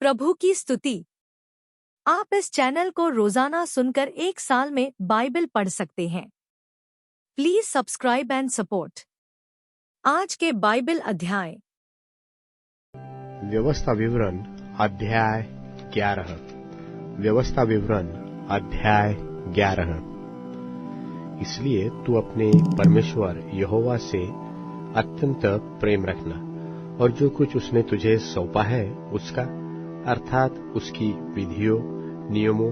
प्रभु की स्तुति। आप इस चैनल को रोजाना सुनकर 1 साल में बाइबल पढ़ सकते हैं। Please subscribe and support. आज के बाइबल अध्याय। व्यवस्था विवरण अध्याय 11। व्यवस्था विवरण अध्याय 11। इसलिए तू अपने परमेश्वर यहोवा से अत्यंत प्रेम रखना और जो कुछ उसने तुझे सौंपा है उसका अर्थात उसकी विधियों, नियमों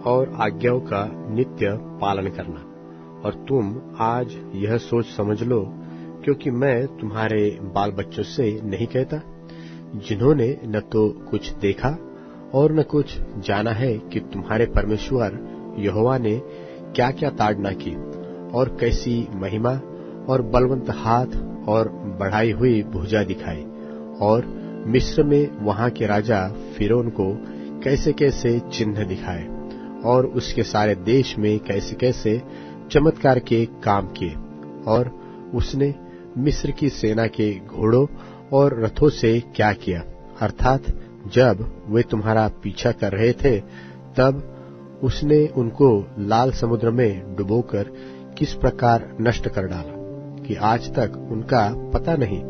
और आज्ञाओं का नित्य पालन करना। और तुम आज यह सोच समझ लो, क्योंकि मैं तुम्हारे बाल बच्चों से नहीं कहता, जिन्होंने न तो कुछ देखा और न कुछ जाना है कि तुम्हारे परमेश्वर यहोवा ने क्या क्या ताड़ना की और कैसी महिमा और बलवंत हाथ और बढ़ाई हुई भुजा दिखाई, और मिस्र में वहां के राजा फिरौन को कैसे कैसे चिन्ह दिखाए, और उसके सारे देश में कैसे कैसे चमत्कार के काम किए। और उसने मिस्र की सेना के घोड़ों और रथों से क्या किया, अर्थात जब वे तुम्हारा पीछा कर रहे थे तब उसने उनको लाल समुद्र में डुबोकर किस प्रकार नष्ट कर डाला कि आज तक उनका पता नहीं।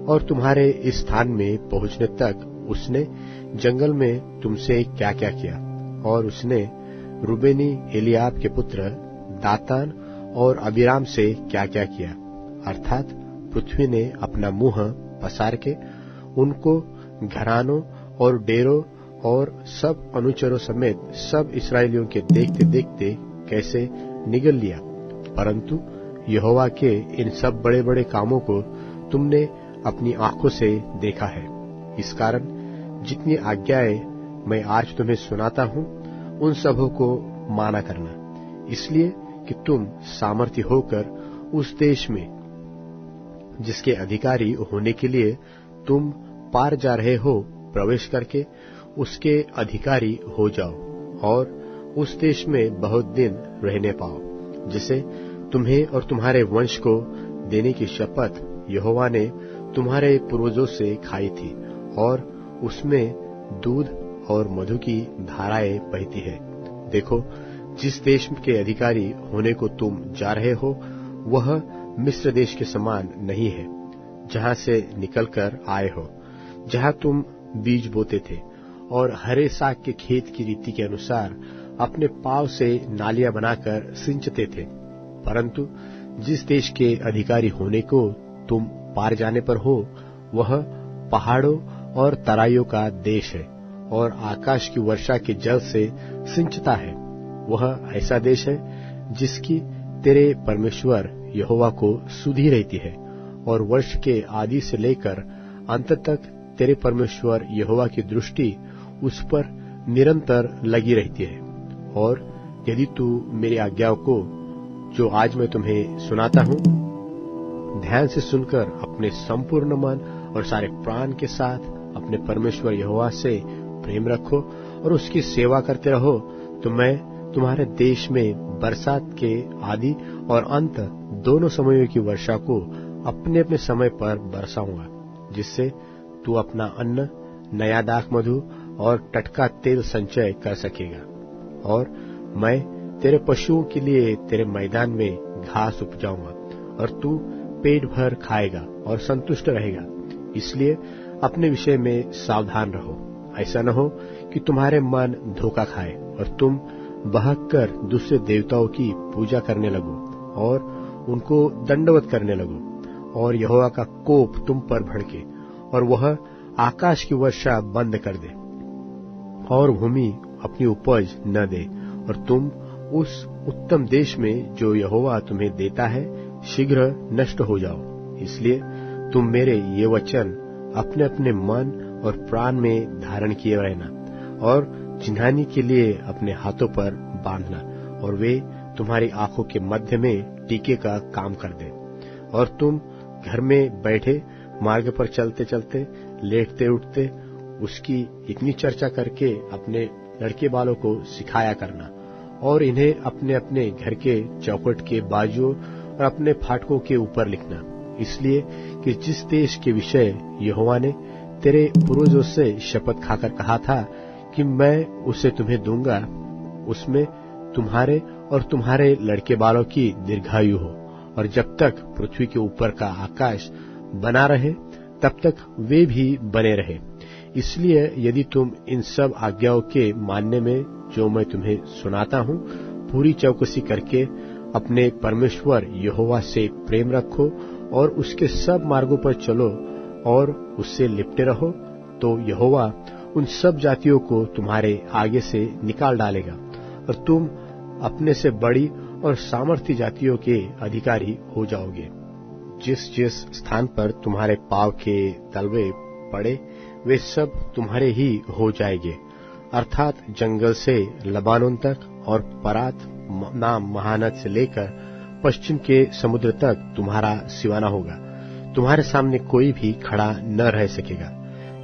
और तुम्हारे इस स्थान में पहुंचने तक उसने जंगल में तुमसे क्या क्या किया। और उसने रूबेनी एलियाब के पुत्र दातान और अबीराम से क्या क्या किया, अर्थात पृथ्वी ने अपना मुंह पसार के उनको घरानों और डेरों और सब अनुचरों समेत सब इस्राएलियों के देखते देखते कैसे निगल लिया। परंतु यहोवा के इन सब बड़े बड़े कामों को तुमने अपनी आंखों से देखा है। इस कारण जितनी आज्ञाएं मैं आज तुम्हें सुनाता हूं उन सबों को माना करना, इसलिए कि तुम सामर्थ्य होकर उस देश में जिसके अधिकारी होने के लिए तुम पार जा रहे हो प्रवेश करके उसके अधिकारी हो जाओ और उस देश में बहुत दिन रहने पाओ, जिसे तुम्हें और तुम्हारे वंश को देने की शपथ यहोवा ने तुम्हारे पूर्वजों से खाई थी, और उसमें दूध और मधु की धाराएं बहती है। देखो, जिस देश के अधिकारी होने को तुम जा रहे हो वह मिस्र देश के समान नहीं है, जहां से निकलकर आए हो, जहां तुम बीज बोते थे और हरे साग के खेत की रीति के अनुसार अपने पांव से नालियां बनाकर सिंचते थे। परंतु जिस देश के अधिकारी होने को तुम पार जाने पर हो वह पहाड़ों और तराइयों का देश है और आकाश की वर्षा के जल से सिंचता है। वह ऐसा देश है जिसकी तेरे परमेश्वर यहोवा को सुधि रहती है, और वर्ष के आदि से लेकर अंत तक तेरे परमेश्वर यहोवा की दृष्टि उस पर निरंतर लगी रहती है। और यदि तू मेरी आज्ञाओं को जो आज मैं तुम्हें सुनाता हूं ध्यान से सुनकर अपने संपूर्ण मन और सारे प्राण के साथ अपने परमेश्वर यहोवा से प्रेम रखो और उसकी सेवा करते रहो, तो मैं तुम्हारे देश में बरसात के आदि और अंत दोनों समयों की वर्षा को अपने अपने समय पर बरसाऊंगा, जिससे तू अपना अन्न, नया दाख मधु और टटका तेल संचय कर सकेगा। और मैं तेरे पशुओं के लिए तेरे मैदान में घास उपजाऊंगा और तू पेट भर खाएगा और संतुष्ट रहेगा। इसलिए अपने विषय में सावधान रहो, ऐसा न हो कि तुम्हारे मन धोखा खाए और तुम बहक कर दूसरे देवताओं की पूजा करने लगो और उनको दंडवत करने लगो, और यहोवा का कोप तुम पर भड़के और वह आकाश की वर्षा बंद कर दे और भूमि अपनी उपज न दे, और तुम उस उत्तम देश में जो यहोवा तुम्हें देता है शीघ्र नष्ट हो जाओ। इसलिए तुम मेरे ये वचन अपने अपने मन और प्राण में धारण किए रहना और चिन्हानी के लिए अपने हाथों पर बांधना, और वे तुम्हारी आंखों के मध्य में टीके का काम कर दे। और तुम घर में बैठे मार्ग पर चलते चलते लेटते उठते उसकी इतनी चर्चा करके अपने लड़के बालों को सिखाया करना, और इन्हें अपने अपने घर के चौखट के बाजुओं और अपने फाटकों के ऊपर लिखना, इसलिए कि जिस देश के विषय यहोवा ने तेरे पूर्वजों से शपथ खाकर कहा था कि मैं उसे तुम्हें दूंगा, उसमें तुम्हारे और तुम्हारे लड़के बालों की दीर्घायु हो, और जब तक पृथ्वी के ऊपर का आकाश बना रहे तब तक वे भी बने रहे। इसलिए यदि तुम इन सब आज्ञाओं के मानने में जो मैं तुम्हें सुनाता हूँ पूरी चौकसी करके अपने परमेश्वर यहोवा से प्रेम रखो और उसके सब मार्गों पर चलो और उससे लिपटे रहो, तो यहोवा उन सब जातियों को तुम्हारे आगे से निकाल डालेगा और तुम अपने से बड़ी और सामर्थी जातियों के अधिकारी हो जाओगे। जिस जिस स्थान पर तुम्हारे पांव के तलवे पड़े वे सब तुम्हारे ही हो जाएंगे, अर्थात जंगल से लबानोन तक और परात नाम महानद से लेकर पश्चिम के समुद्र तक तुम्हारा सिवाना होगा। तुम्हारे सामने कोई भी खड़ा न रह सकेगा,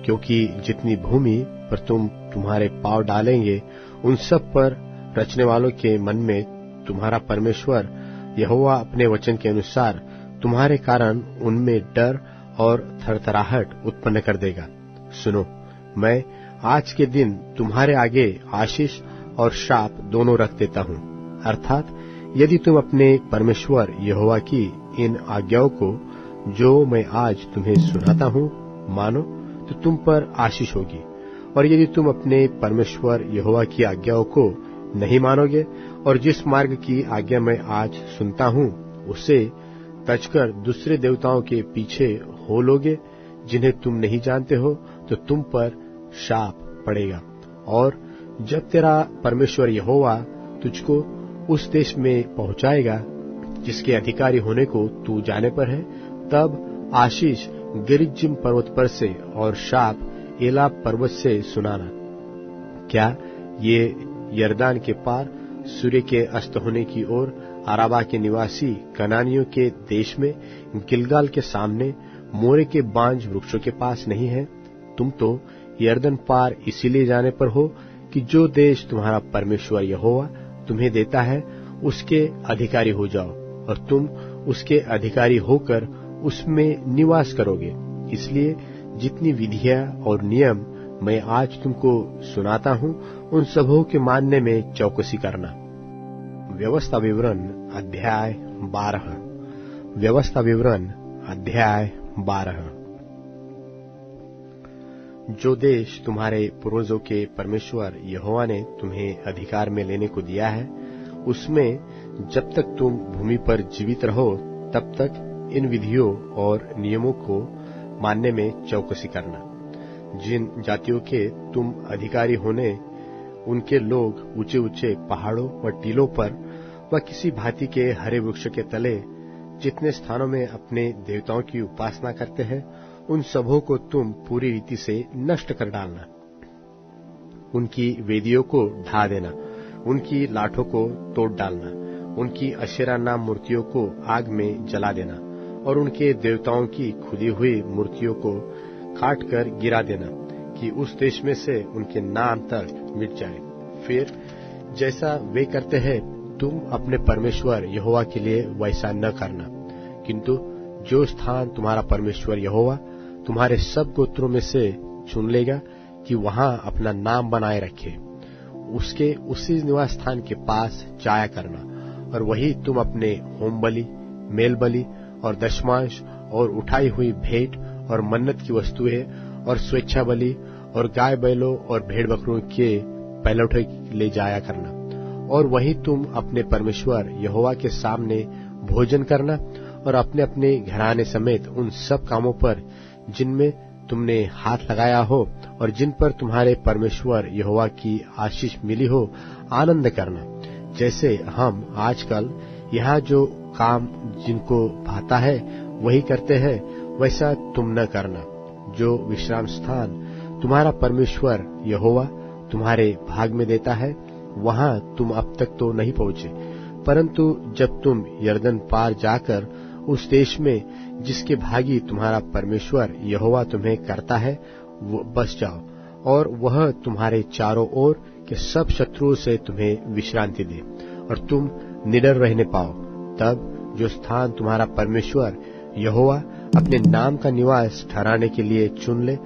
क्योंकि जितनी भूमि पर तुम तुम्हारे पांव डालेंगे उन सब पर रचने वालों के मन में तुम्हारा परमेश्वर यहोवा अपने वचन के अनुसार तुम्हारे कारण उनमें डर और थरथराहट उत्पन्न कर देगा। सुनो, मैं आज के दिन तुम्हारे आगे आशीष और शाप दोनों रख देता हूँ, अर्थात यदि तुम अपने परमेश्वर यहोवा की इन आज्ञाओं को जो मैं आज तुम्हें सुनाता हूँ मानो तो तुम पर आशीष होगी, और यदि तुम अपने परमेश्वर यहोवा की आज्ञाओं को नहीं मानोगे और जिस मार्ग की आज्ञा मैं आज सुनता हूँ उसे तजकर दूसरे देवताओं के पीछे हो लोगे जिन्हें तुम नहीं जानते हो, तो तुम पर शाप पड़ेगा। और जब तेरा परमेश्वर यहोवा तुझको उस देश में पहुंचाएगा जिसके अधिकारी होने को तू जाने पर है, तब आशीष गिरिज्जिम पर्वत पर से और शाप एला पर्वत से सुनाना। क्या ये यरदान के पार सूर्य के अस्त होने की ओर अराबा के निवासी कनानियों के देश में गिलगाल के सामने मोरे के बांज वृक्षों के पास नहीं है? तुम तो यरदन पार इसीलिए जाने पर हो कि जो देश तुम्हारा परमेश्वर यहोवा तुम्हें देता है उसके अधिकारी हो जाओ, और तुम उसके अधिकारी होकर उसमें निवास करोगे। इसलिए जितनी विधियां और नियम मैं आज तुमको सुनाता हूँ उन सबों के मानने में चौकसी करना। व्यवस्था विवरण अध्याय 12। व्यवस्था विवरण अध्याय 12। जो देश तुम्हारे पूर्वजों के परमेश्वर यहोवा ने तुम्हें अधिकार में लेने को दिया है, उसमें जब तक तुम भूमि पर जीवित रहो तब तक इन विधियों और नियमों को मानने में चौकसी करना। जिन जातियों के तुम अधिकारी होने उनके लोग ऊंचे ऊंचे पहाड़ों व टीलों पर व किसी भांति के हरे वृक्ष के तले जितने स्थानों में अपने देवताओं की उपासना करते हैं उन सबों को तुम पूरी रीति से नष्ट कर डालना। उनकी वेदियों को ढा देना, उनकी लाठों को तोड़ डालना, उनकी अशेरा नाम मूर्तियों को आग में जला देना और उनके देवताओं की खुदी हुई मूर्तियों को काट कर गिरा देना कि उस देश में से उनके नाम तक मिट जाए। फिर जैसा वे करते हैं तुम अपने परमेश्वर यहोवा के लिए वैसा न करना, किंतु जो स्थान तुम्हारा परमेश्वर यहोवा तुम्हारे सब गोत्रों में से चुन लेगा कि वहां अपना नाम बनाए रखे, उसके उसी निवास स्थान के पास जाया करना, और वही तुम अपने होम बलि, मेल बलि और दशमांश और उठाई हुई भेंट और मन्नत की वस्तुएं और स्वेच्छा बलि और गाय बैलों और भेड़ बकरों के पहलौठे ले जाया करना, और वही तुम अपने परमेश्वर यहोवा के सामने भोजन करना और अपने अपने घराने समेत उन सब कामों पर जिनमें तुमने हाथ लगाया हो और जिन पर तुम्हारे परमेश्वर यहोवा की आशीष मिली हो आनंद करना। जैसे हम आजकल यहाँ जो काम जिनको भाता है वही करते हैं वैसा तुम न करना। जो विश्राम स्थान तुम्हारा परमेश्वर यहोवा तुम्हारे भाग में देता है वहां तुम अब तक तो नहीं पहुंचे, परंतु जब तुम यरदन पार जाकर उस देश में जिसके भागी तुम्हारा परमेश्वर यहोवा तुम्हें करता है वो बस जाओ, और वह तुम्हारे चारों ओर के सब शत्रुओं से तुम्हें विश्रांति दे और तुम निडर रहने पाओ। तब जो स्थान तुम्हारा परमेश्वर यहोवा अपने नाम का निवास ठहराने के लिए चुन ले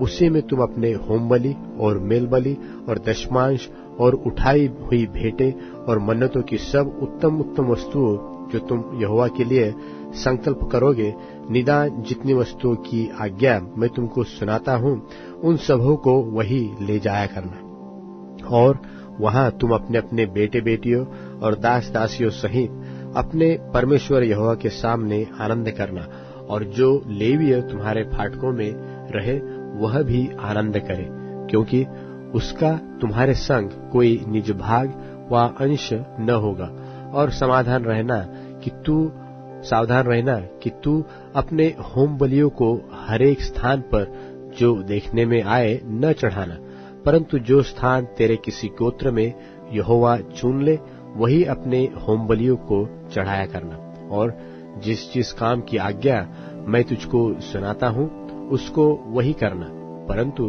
उसी में तुम अपने होम बलि और मेल बलि और दशमांश और उठाई हुई भेंटें और मन्नतों की सब उत्तम उत्तम वस्तुओं जो तुम यहोवा के लिए संकल्प करोगे, निदान जितनी वस्तुओं की आज्ञा मैं तुमको सुनाता हूँ, उन सबों को वही ले जाया करना। और वहां तुम अपने अपने बेटे बेटियों और दास दासियों सहित अपने परमेश्वर यहोवा के सामने आनंद करना, और जो लेवीय तुम्हारे फाटकों में रहे वह भी आनंद करे, क्योंकि उसका तुम्हारे संग कोई निज भाग व अंश न होगा। और सावधान रहना कि तू अपने होम बलियों को हरेक स्थान पर जो देखने में आए न चढ़ाना, परंतु जो स्थान तेरे किसी गोत्र में यहोवा चुन ले वही अपने होम बलियों को चढ़ाया करना। और जिस जिस काम की आज्ञा मैं तुझको सुनाता हूँ उसको वही करना, परंतु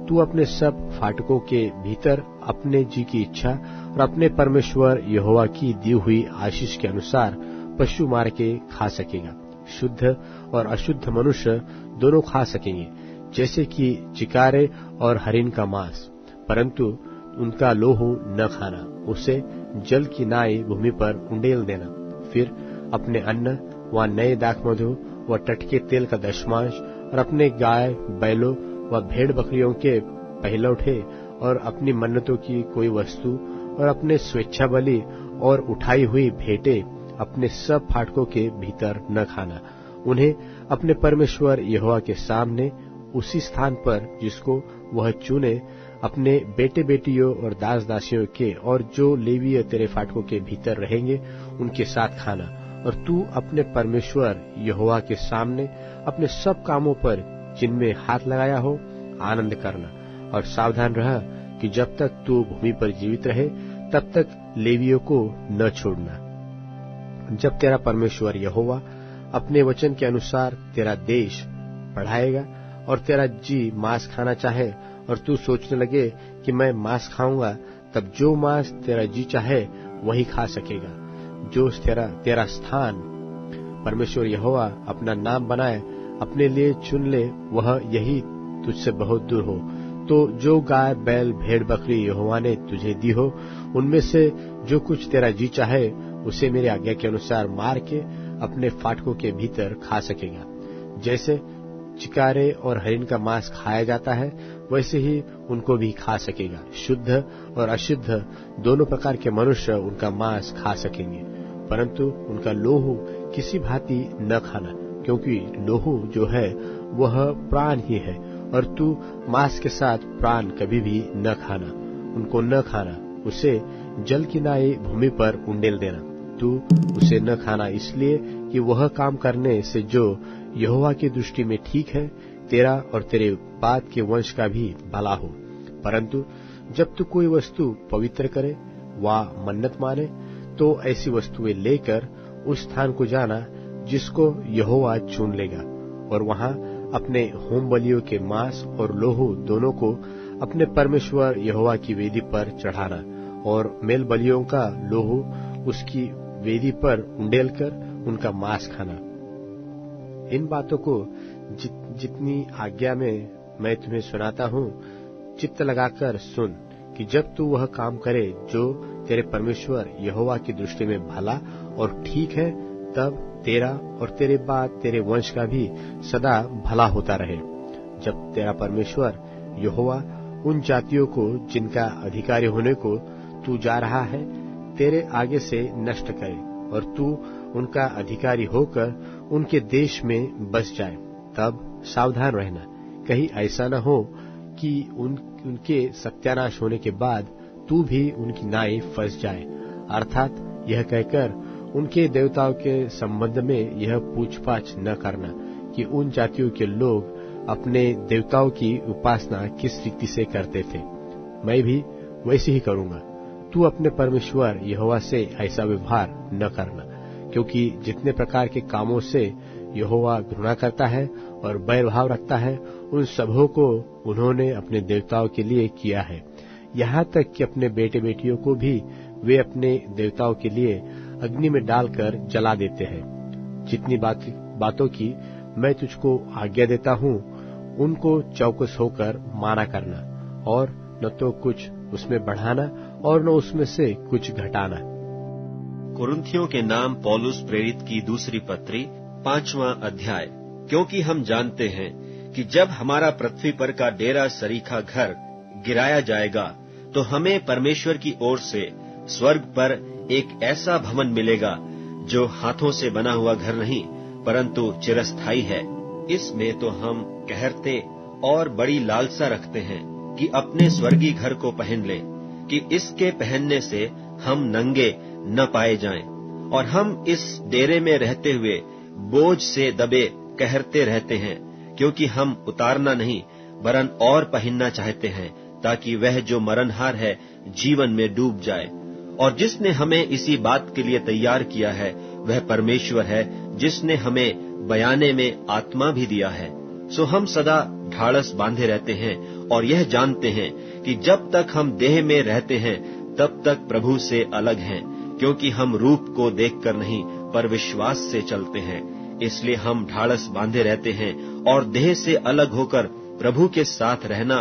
तू अपने सब फाटकों के भीतर अपने जी की इच्छा और अपने परमेश्वर यहोवा की दी हुई आशीष के अनुसार पशु मार के खा सकेगा। शुद्ध और अशुद्ध मनुष्य दोनों खा सकेंगे, जैसे कि चिकारे और हरिन का मांस, परंतु उनका लोहू न खाना, उसे जल की नाई भूमि पर उंडेल देना। फिर अपने अन्न व नए दाखमधु व टटके तेल का दशमांश और अपने गाय बैलों व भेड़ बकरियों के पहलौठे और अपनी मन्नतों की कोई वस्तु और अपने स्वेच्छा बलि और उठाई हुई भेंटें अपने सब फाटकों के भीतर न खाना। उन्हें अपने परमेश्वर यहोवा के सामने उसी स्थान पर जिसको वह चुने अपने बेटे बेटियों और दास दासियों के और जो लेवीय तेरे फाटकों के भीतर रहेंगे उनके साथ खाना। और तू अपने परमेश्वर यहोवा के सामने अपने सब कामों पर जिनमें हाथ लगाया हो आनंद करना। और सावधान रह कि जब तक तू भूमि पर जीवित रहे तब तक लेवियों को न छोड़ना। जब तेरा परमेश्वर यहोवा अपने वचन के अनुसार तेरा देश बढ़ाएगा और तेरा जी मांस खाना चाहे और तू सोचने लगे कि मैं मांस खाऊंगा, तब जो मांस तेरा जी चाहे वही खा सकेगा। जो तेरा स्थान परमेश्वर यहोवा अपना नाम बनाए अपने लिए चुन ले, वह यही तुझसे बहुत दूर हो। तो जो गाय बैल भेड़ बकरी यहोवा ने तुझे दी हो, उनमें से जो कुछ तेरा जी चाहे उसे मेरी आज्ञा के अनुसार मार के अपने फाटकों के भीतर खा सकेगा। जैसे चिकारे और हरिन का मांस खाया जाता है, वैसे ही उनको भी खा सकेगा। शुद्ध और अशुद्ध दोनों प्रकार के मनुष्य उनका मांस खा सकेंगे, परंतु उनका लोहू किसी भांति न खाना, क्योंकि लोहू जो है वह प्राण ही है, और तू मांस के साथ प्राण कभी भी न खाना। उनको न खाना, उसे जल की नाई भूमि पर उंडेल देना। तू उसे न खाना इसलिए कि वह काम करने से जो यहोवा की दृष्टि में ठीक है, तेरा और तेरे बाद के वंश का भी भला हो। परंतु जब तू कोई वस्तु पवित्र करे वा मन्नत माने, तो ऐसी वस्तुएं लेकर उस स्थान को जाना जिसको यहोवा चुन लेगा, और वहां अपने होम बलियों के मांस और लोहू दोनों को अपने परमेश्वर यहोवा की वेदी पर चढ़ाना, और मेल बलियों का लोहू उसकी वेदी पर उंडेलकर उनका मांस खाना। इन बातों को जितनी आज्ञा में मैं तुम्हें सुनाता हूँ, चित्त लगाकर सुन कि जब तू वह काम करे जो तेरे परमेश्वर यहोवा की दृष्टि में भला और ठीक है, तब तेरा और तेरे बाद तेरे वंश का भी सदा भला होता रहे। जब तेरा परमेश्वर यहोवा उन जातियों को जिनका अधिकारी होने को तू जा रहा है तेरे आगे से नष्ट करे, और तू उनका अधिकारी होकर उनके देश में बस जाए, तब सावधान रहना, कहीं ऐसा न हो कि उनके सत्यानाश होने के बाद तू भी उनकी नाई फंस जाए। अर्थात यह कहकर उनके देवताओं के संबंध में यह पूछपाछ न करना कि उन जातियों के लोग अपने देवताओं की उपासना किस रीति से करते थे, मैं भी वैसे ही करूंगा। तू अपने परमेश्वर यहोवा से ऐसा व्यवहार न करना, क्योंकि जितने प्रकार के कामों से यहोवा घृणा करता है और बैरभाव रखता है, उन सबों को उन्होंने अपने देवताओं के लिए किया है। यहाँ तक कि अपने बेटे बेटियों को भी वे अपने देवताओं के लिए अग्नि में डालकर जला देते हैं। जितनी बातों की मैं तुझको आज्ञा देता हूँ, उनको चौकस होकर माना करना और न तो कुछ उसमें बढ़ाना और न उसमें से कुछ घटाना। कुरिन्थियों के नाम पौलुस प्रेरित की दूसरी पत्री 5वां अध्याय। क्योंकि हम जानते हैं कि जब हमारा पृथ्वी पर का डेरा सरीखा घर गिराया जाएगा तो हमें परमेश्वर की ओर से स्वर्ग पर एक ऐसा भवन मिलेगा जो हाथों से बना हुआ घर नहीं परंतु चिरस्थायी है। इसमें तो हम कहरते और बड़ी लालसा रखते हैं कि अपने स्वर्गीय घर को पहन लें, कि इसके पहनने से हम नंगे न पाए जाएं। और हम इस डेरे में रहते हुए बोझ से दबे कहरते रहते हैं, क्योंकि हम उतारना नहीं वरन और पहनना चाहते हैं, ताकि वह जो मरणहार है जीवन में डूब जाए। और जिसने हमें इसी बात के लिए तैयार किया है वह परमेश्वर है, जिसने हमें बयाने में आत्मा भी दिया है। सो हम सदा ढाढ़स बांधे रहते हैं और यह जानते हैं कि जब तक हम देह में रहते हैं तब तक प्रभु से अलग हैं, क्योंकि हम रूप को देखकर नहीं पर विश्वास से चलते हैं। इसलिए हम ढाढ़स बांधे रहते हैं और देह से अलग होकर प्रभु के साथ रहना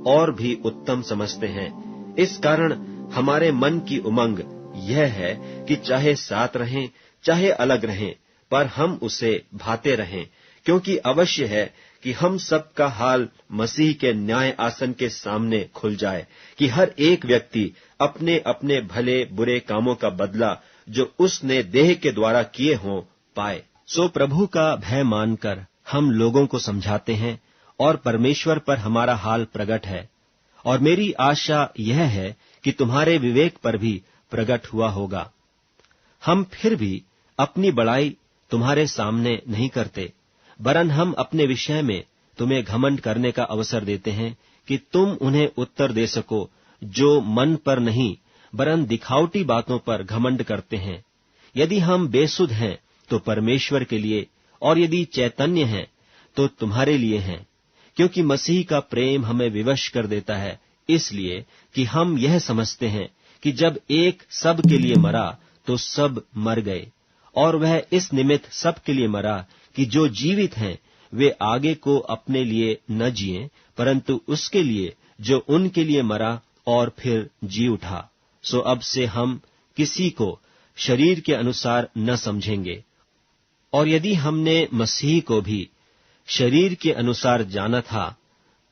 और भी उत्तम समझते हैं। इस कारण हमारे मन की उमंग यह है कि चाहे साथ रहें चाहे अलग रहें, पर हम उसे भाते रहें, क्योंकि अवश्य है कि हम सबका हाल मसीह के न्याय आसन के सामने खुल जाए, कि हर एक व्यक्ति अपने अपने भले बुरे कामों का बदला जो उसने देह के द्वारा किए हों पाए। सो प्रभु का भय मानकर हम लोगों को समझाते हैं और परमेश्वर पर हमारा हाल प्रकट है। और मेरी आशा यह है कि तुम्हारे विवेक पर भी प्रकट हुआ होगा। हम फिर भी अपनी बड़ाई तुम्हारे सामने नहीं करते, वरन हम अपने विषय में तुम्हें घमंड करने का अवसर देते हैं कि तुम उन्हें उत्तर दे सको जो मन पर नहीं वरन दिखावटी बातों पर घमंड करते हैं। यदि हम बेसुध हैं तो परमेश्वर के लिए, और यदि चैतन्य हैं तो तुम्हारे लिए हैं, क्योंकि मसीह का प्रेम हमें विवश कर देता है, इसलिए कि हम यह समझते हैं कि जब एक सब के लिए मरा तो सब मर गए। और वह इस निमित्त सब के लिए मरा कि जो जीवित हैं वे आगे को अपने लिए न जिएं, परंतु उसके लिए जो उनके लिए मरा और फिर जी उठा। सो अब से हम किसी को शरीर के अनुसार न समझेंगे। और यदि हमने मसीह को भी शरीर के अनुसार जाना था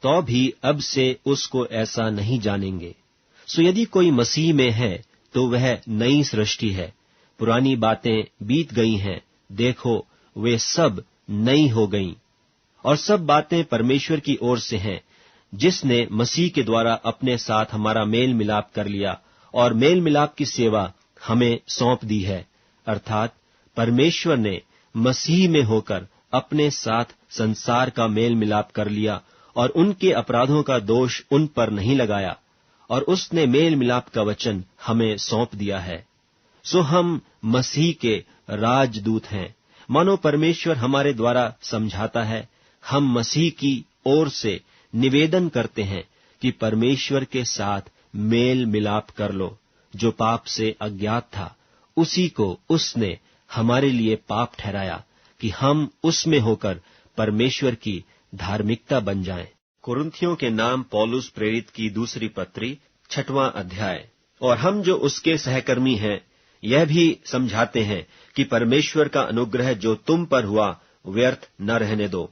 तो भी अब से उसको ऐसा नहीं जानेंगे। सो यदि कोई मसीह में है तो वह नई सृष्टि है, पुरानी बातें बीत गई हैं, देखो वे सब नई हो गईं। और सब बातें परमेश्वर की ओर से हैं, जिसने मसीह के द्वारा अपने साथ हमारा मेल मिलाप कर लिया और मेल मिलाप की सेवा हमें सौंप दी है। अर्थात परमेश्वर ने मसीह में होकर अपने साथ संसार का मेल मिलाप कर लिया और उनके अपराधों का दोष उन पर नहीं लगाया, और उसने मेल मिलाप का वचन हमें सौंप दिया है। सो हम मसीह के राजदूत हैं, मानो परमेश्वर हमारे द्वारा समझाता है। हम मसीह की ओर से निवेदन करते हैं कि परमेश्वर के साथ मेल मिलाप कर लो। जो पाप से अज्ञात था उसी को उसने हमारे लिए पाप ठहराया, कि हम उसमें होकर परमेश्वर की धार्मिकता बन जाएं। कुरिन्थियों के नाम पौलुस प्रेरित की दूसरी पत्री 6वां अध्याय। और हम जो उसके सहकर्मी हैं यह भी समझाते हैं कि परमेश्वर का अनुग्रह जो तुम पर हुआ व्यर्थ न रहने दो,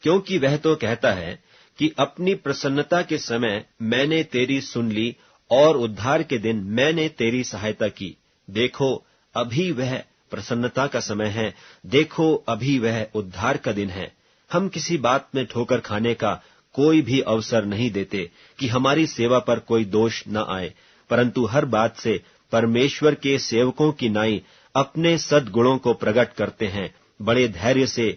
क्योंकि वह तो कहता है कि अपनी प्रसन्नता के समय मैंने तेरी सुन ली और उद्धार के दिन मैंने तेरी सहायता की। देखो अभी वह प्रसन्नता का समय है, देखो अभी वह उद्धार का दिन है। हम किसी बात में ठोकर खाने का कोई भी अवसर नहीं देते कि हमारी सेवा पर कोई दोष न आए, परंतु हर बात से परमेश्वर के सेवकों की नाई अपने सद्गुणों को प्रकट करते हैं, बड़े धैर्य से,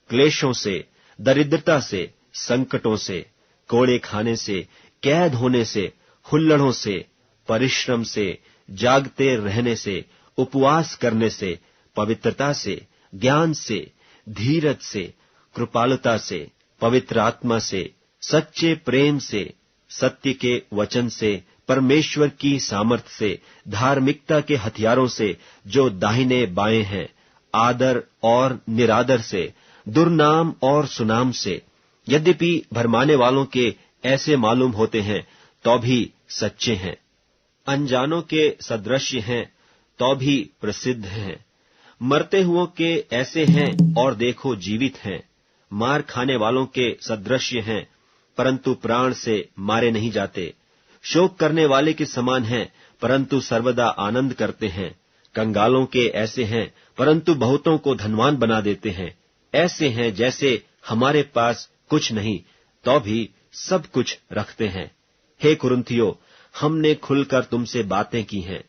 क्लेशों से, दरिद्रता से, संकटों से, कोड़े खाने से, कैद होने से, हुल्लड़ों से, परिश्रम से, जागते रहने से, उपवास करने से, पवित्रता से, ज्ञान से, धीरज से, कृपालुता से, पवित्र आत्मा से, सच्चे प्रेम से, सत्य के वचन से, परमेश्वर की सामर्थ से, धार्मिकता के हथियारों से जो दाहिने बाएं हैं, आदर और निरादर से, दुर्नाम और सुनाम से, यद्यपि भरमाने वालों के ऐसे मालूम होते हैं तो भी सच्चे हैं, अनजानों के सदृश्य हैं तो भी प्रसिद्ध हैं, मरते हुओं के ऐसे हैं और देखो जीवित हैं, मार खाने वालों के सदृश्य हैं परंतु प्राण से मारे नहीं जाते, शोक करने वाले के समान हैं परंतु सर्वदा आनंद करते हैं, कंगालों के ऐसे हैं परंतु बहुतों को धनवान बना देते हैं, ऐसे हैं जैसे हमारे पास कुछ नहीं तो भी सब कुछ रखते हैं। हे कुरिन्थियों, हमने खुलकर तुमसे बातें की हैं,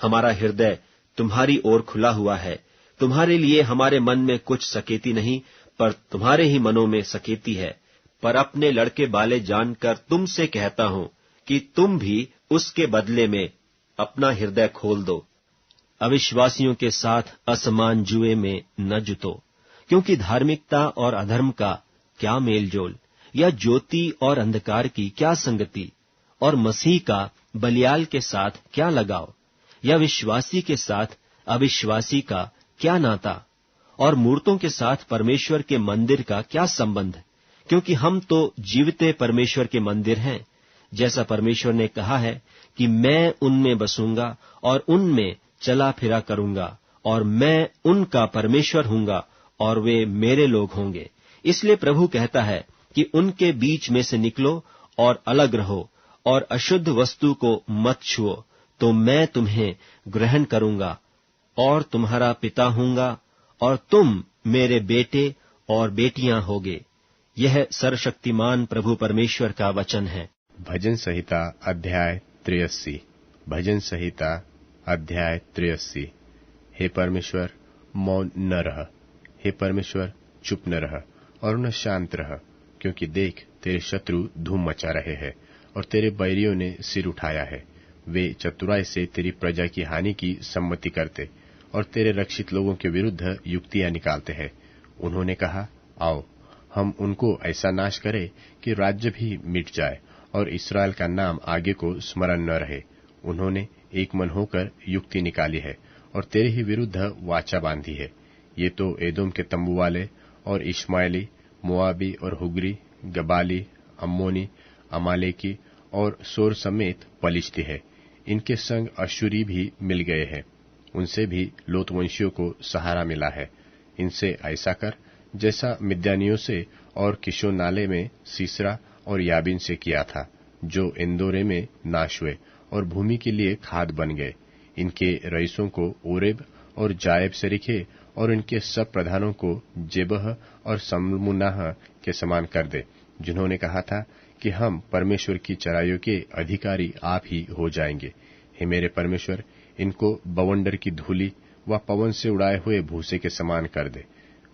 हमारा हृदय तुम्हारी ओर खुला हुआ है, तुम्हारे लिए हमारे मन में कुछ सकेती नहीं पर तुम्हारे ही मनों में सकेती है, पर अपने लड़के बाले जानकर तुमसे कहता हूं कि तुम भी उसके बदले में अपना हृदय खोल दो। अविश्वासियों के साथ असमान जुए में न जुतो, क्योंकि धार्मिकता और अधर्म का क्या मेलजोल, या ज्योति और अंधकार की क्या संगति, और मसीह का बलियाल के साथ क्या लगाव, या विश्वासी के साथ अविश्वासी का क्या नाता, और मूर्तों के साथ परमेश्वर के मंदिर का क्या संबंध, क्योंकि हम तो जीवते परमेश्वर के मंदिर हैं, जैसा परमेश्वर ने कहा है कि मैं उनमें बसूंगा और उनमें चला फिरा करूंगा, और मैं उनका परमेश्वर हूंगा और वे मेरे लोग होंगे। इसलिए प्रभु कहता है कि उनके बीच में से निकलो और अलग रहो, और अशुद्ध वस्तु को मत छुओ, तो मैं तुम्हें ग्रहण करूंगा और तुम्हारा पिता हूंगा, और तुम मेरे बेटे और बेटियां होगे। यह सर्वशक्तिमान प्रभु परमेश्वर का वचन है। भजन संहिता अध्याय 83। भजन संहिता अध्याय 83। हे परमेश्वर, मौन न रह, हे परमेश्वर, चुप न रह और न शांत रह, क्योंकि देख तेरे शत्रु धूम मचा रहे हैं और तेरे बैरियों ने सिर उठाया है। वे चतुराई से तेरी प्रजा की हानि की सम्मति करते और तेरे रक्षित लोगों के विरुद्ध युक्तियां निकालते हैं। उन्होंने कहा, आओ हम उनको ऐसा नाश करें कि राज्य भी मिट जाए और इस्राएल का नाम आगे को स्मरण न रहे। उन्होंने एक मन होकर युक्ति निकाली है और तेरे ही विरुद्ध वाचा बांधी है। ये तो एदोम के तंबू वाले और इश्माएली, मोआबी और हुगरी, गबाली, अम्मोनी, अमालेकी और सोर समेत पलिश्ती है। इनके संग अश्शूरी भी मिल गए हैं। उनसे भी लोत वंशियों को सहारा मिला है। इनसे ऐसा कर जैसा मिद्यानियों से और किशोर नाले में सीसरा और याबिन से किया था, जो इंदोरे में नाश हुए और भूमि के लिए खाद बन गए। इनके रईसों को ओरेब और जायब से रिखे और इनके सब प्रधानों को जेबह और सल्मुन्नाह के समान कर दे, जिन्होंने कहा था कि हम परमेश्वर की चराइयों के अधिकारी आप ही हो जाएंगे। हे मेरे परमेश्वर, इनको बवंडर की धूली व पवन से उड़ाए हुए भूसे के समान कर दे।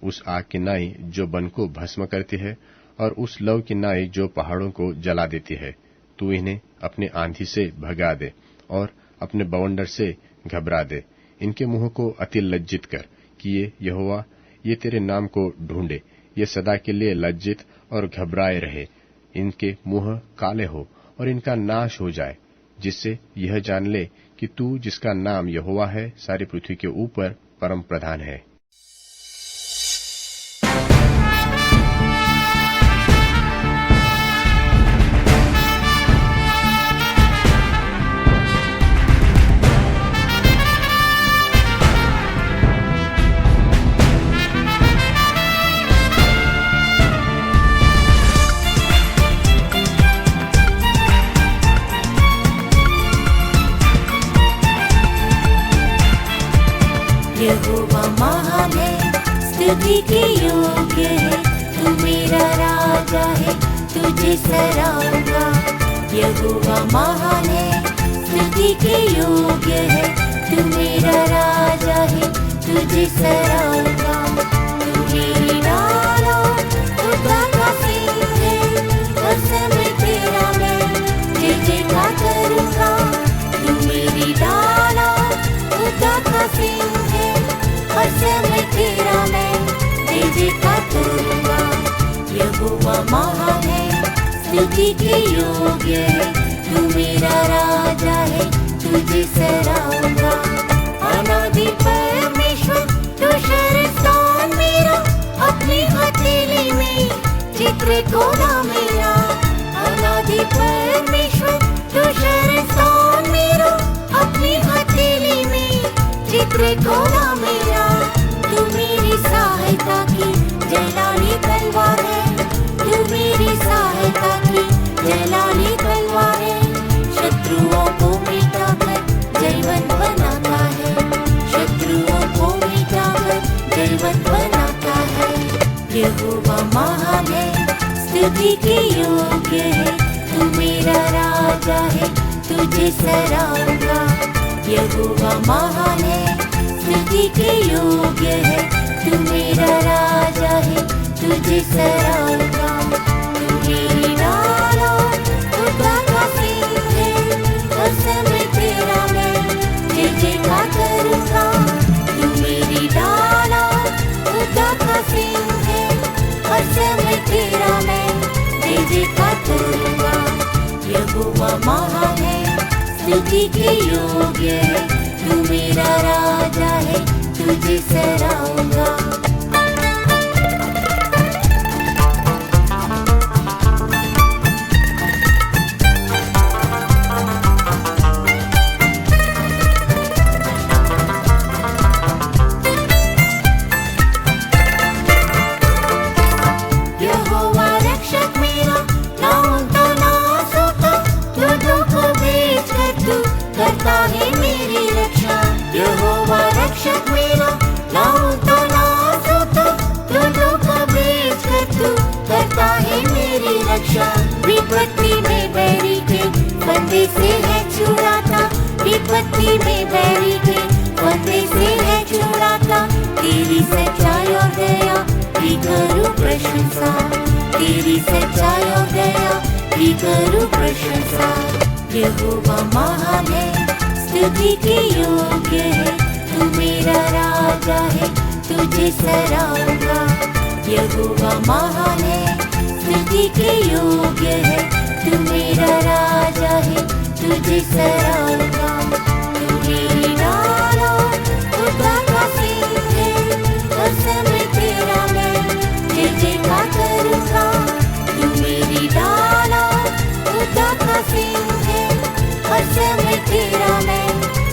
उस आग की नाई जो वन को भस्म करती है और उस लौ की नाई जो पहाड़ों को जला देती है। तू इन्हें अपने आंधी से भगा दे और अपने बवंडर से घबरा दे। इनके मुंह को अति लज्जित कर कि ये यहोवा, ये तेरे नाम को ढूंढे, ये सदा के लिए लज्जित और घबराए रहे। इनके मुंह काले हो और इनका नाश हो जाए, जिससे यह जान ले कि तू जिसका नाम यहोवा है, सारी पृथ्वी के ऊपर परम प्रधान है। यहोवा महान है, स्तुति के योग्य है, तू मेरा राजा है, तुझे सराहूंगा। यहोवा महान है, स्तुति के योग्य है, तू मेरा राजा है, तुझे सराहूंगा। तू मेरी डालो खुदा का सिंह है, हर समय तेरा मैं जय जयकार करूंगा। तू मेरी डालो खुदा का सिंह है, हर समय तेरा मैं जय जयकार करूंगा। यहोवा महान है, स्तुति के योग्य है, तू मेरा राजा है, तुझे सराहूंगा। अनादि परमेश्वर तू शरणस्थान मेरा, अपनी हथेली में चित्र कोना मेरा, अनादि परमेश्वर तू शरणस्थान मेरा, अपनी हथेली में चित्र कोना मेरा, तू मेरी सहायता की जलाली तलवार है, तू मेरी सहायता की जलाली तलवार है, शत्रुओं को मिटाकर जयवंत बनाता है, शत्रुओं को मिटाकर जयवंत बनाता है। यहोवा महान है, स्तुति के योग्य है, तू मेरा राजा है, तुझे सराहूंगा। यहोवा महान है, स्तुति के योग्य है, तू मेरा राजा है, तुझे सराहूंगा। तू मेरी डालो उद्धार का सिंह है, हर समय तेरा मैं जय जयकार करूंगा। तू मेरी डालो उद्धार का सिंह है, हर समय तेरा मैं जय जयकार करूंगा। यहोवा महान है, स्तुति के योग्य है, तू मेरा राजा है, तुझे सराहूंगा। यहोवा रक्षक मेरा, ना उनका ना सोता, लोगों को बेचकर तू करता है मेरी रक्षा। यहोवा रक्षक मेरा, ना उनका ना सोता, लोगों को बेचकर तू करता है मेरी रक्षा। विपत्ति में बैरी के फंदे से है छुड़ाता, विपत्ति में बैरी के फंदे से है छुड़ाता। तेरी सच्चाई और दया की करूं प्रशंसा, तेरी सच्चाई और दया की करूं प्रशंसा। यहोवा महान है, स्तुति के योग्य है, तू मेरा राजा है, तुझे सराहूंगा। यहोवा महान है, स्तुति के योग्य है, तू मेरा राजा है, तुझे सराहूंगा। तू मेरी डालो उद्धार का सिंह है, हर समय तेरा मैं जय जयकार करूंगा। तू मेरी डालो उद्धार का सिंह है, हर समय तेरा मैं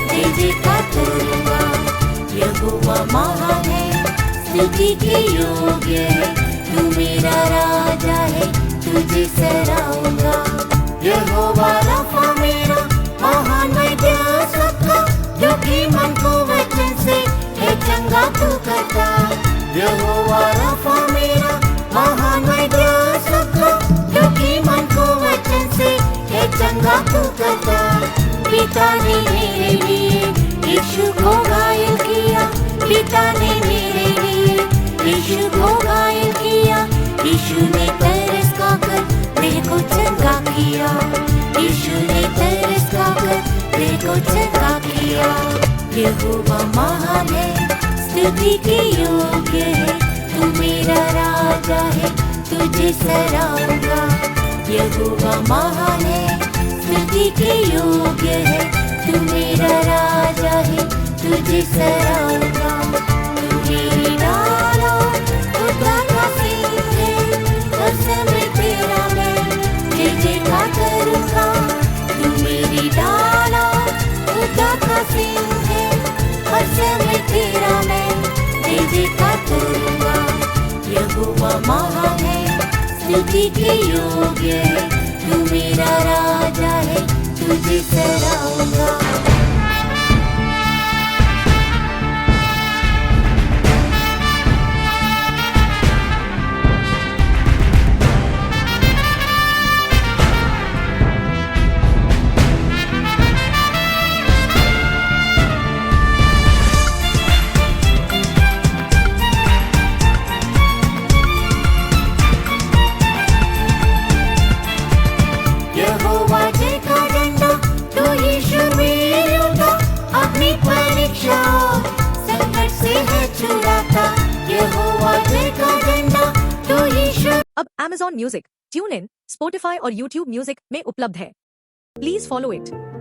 जय जयकार करूंगा। यहोवा महान है, स्तुति के योग्य है, तू मेरा राजा है, तुझे सराहूंगा। यहोवा रफा मेरा, महान वैद्य सबका, जो कि मन को वचन से है चंगा तू करता। यहोवा रफा मेरा, महान वैद्य सबका, जो कि मन को वचन से है चंगा तू करता। पिता ने मेरे लिए यीशु को घायल किया, पिता ने मेरे लिए यीशु को घायल किया। यीशु ने तरस खाकर देह को चंगा किया, यीशु ने तरस खाकर देह को चंगा किया। यहोवा महान है, स्तुति के योग्य है, तू मेरा राजा है, तुझे सराहूंगा। यहोवा महान है, स्तुति के योग्य है, तू मेरा राजा है, तुझे सराहूंगा। तू मेरी डालो उद्धार का सिंह है, हर समय तेरा मैं जय जयकार करूंगा। तू मेरी डालो उद्धार का सिंह है, हर समय तेरा मैं जय जयकार करूंगा। यहोवा महान है, स्तुति के योग्य है, तू मेरा राजा है, तुझे सराहूंगा। यहोवा जय का झंडा तो यीशु में उठा, अपनी परीक्षाओं संकट से है छुड़ाता। यहोवा जय का झंडा तो यीशु। अब Amazon Music, TuneIn, Spotify और YouTube Music में उपलब्ध है। Please follow it.